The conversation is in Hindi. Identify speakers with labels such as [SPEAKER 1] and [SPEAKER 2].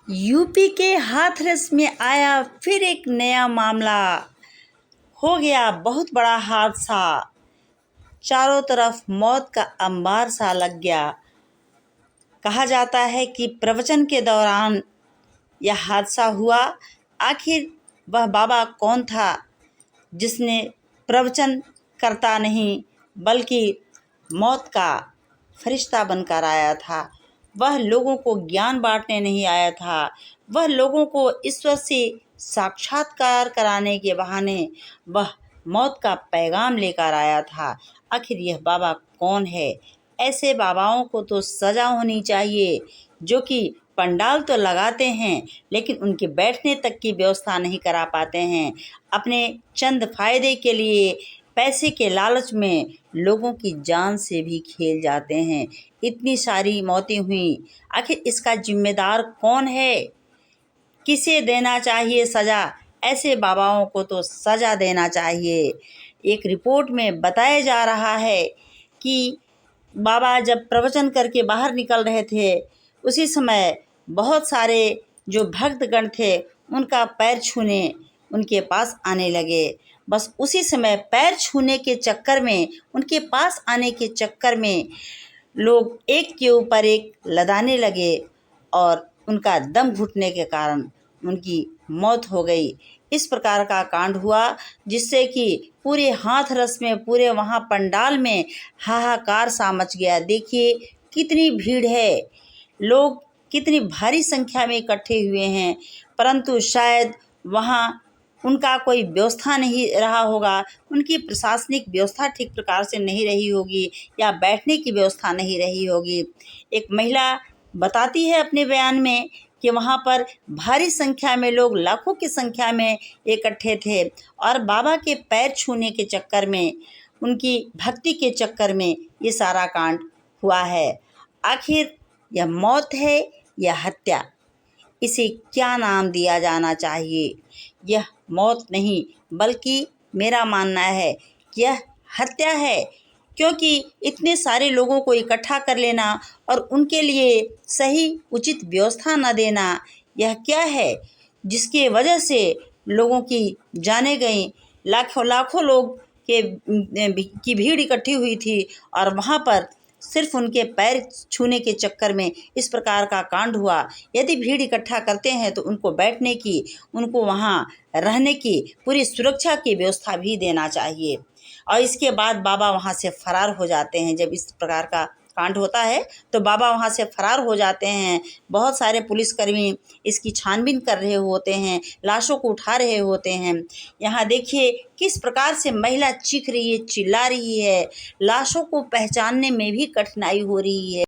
[SPEAKER 1] यूपी के हाथरस में आया फिर एक नया मामला। हो गया बहुत बड़ा हादसा। चारों तरफ मौत का अंबार सा लग गया। कहा जाता है कि प्रवचन के दौरान यह हादसा हुआ। आखिर वह बाबा कौन था जिसने प्रवचन करता नहीं बल्कि मौत का फरिश्ता बनकर आया था। वह लोगों को ज्ञान बांटने नहीं आया था, वह लोगों को ईश्वर से साक्षात्कार कराने के बहाने वह मौत का पैगाम लेकर आया था। आखिर यह बाबा कौन है? ऐसे बाबाओं को तो सज़ा होनी चाहिए जो कि पंडाल तो लगाते हैं लेकिन उनके बैठने तक की व्यवस्था नहीं करा पाते हैं। अपने चंद फायदे के लिए पैसे के लालच में लोगों की जान से भी खेल जाते हैं। इतनी सारी मौतें हुई, आखिर इसका जिम्मेदार कौन है? किसे देना चाहिए सज़ा? ऐसे बाबाओं को तो सज़ा देना चाहिए। एक रिपोर्ट में बताया जा रहा है कि बाबा जब प्रवचन करके बाहर निकल रहे थे उसी समय बहुत सारे जो भक्तगण थे उनका पैर छूने उनके पास आने लगे। बस उसी समय पैर छूने के चक्कर में, उनके पास आने के चक्कर में लोग एक के ऊपर एक लदाने लगे और उनका दम घुटने के कारण उनकी मौत हो गई। इस प्रकार का कांड हुआ जिससे कि पूरे हाथरस में, पूरे वहाँ पंडाल में हाहाकार सा मच गया। देखिए कितनी भीड़ है, लोग कितनी भारी संख्या में इकट्ठे हुए हैं, परंतु शायद वहाँ उनका कोई व्यवस्था नहीं रहा होगा, उनकी प्रशासनिक व्यवस्था ठीक प्रकार से नहीं रही होगी या बैठने की व्यवस्था नहीं रही होगी। एक महिला बताती है अपने बयान में कि वहाँ पर भारी संख्या में लोग, लाखों की संख्या में इकट्ठे थे और बाबा के पैर छूने के चक्कर में, उनकी भक्ति के चक्कर में ये सारा कांड हुआ है। आखिर यह मौत है या हत्या? इसे क्या नाम दिया जाना चाहिए? यह मौत नहीं बल्कि मेरा मानना है कि यह हत्या है, क्योंकि इतने सारे लोगों को इकट्ठा कर लेना और उनके लिए सही उचित व्यवस्था न देना, यह क्या है जिसके वजह से लोगों की जानें गईं। लाखों लाखों लोग की भीड़ इकट्ठी हुई थी और वहाँ पर सिर्फ उनके पैर छूने के चक्कर में इस प्रकार का कांड हुआ। यदि भीड़ इकट्ठा करते हैं तो उनको बैठने की, उनको वहाँ रहने की पूरी सुरक्षा की व्यवस्था भी देना चाहिए। और इसके बाद बाबा वहाँ से फरार हो जाते हैं। जब इस प्रकार का कांड होता है तो बाबा वहाँ से फरार हो जाते हैं। बहुत सारे पुलिसकर्मी इसकी छानबीन कर रहे होते हैं, लाशों को उठा रहे होते हैं। यहाँ देखिए किस प्रकार से महिला चीख रही है, चिल्ला रही है, लाशों को पहचानने में भी कठिनाई हो रही है।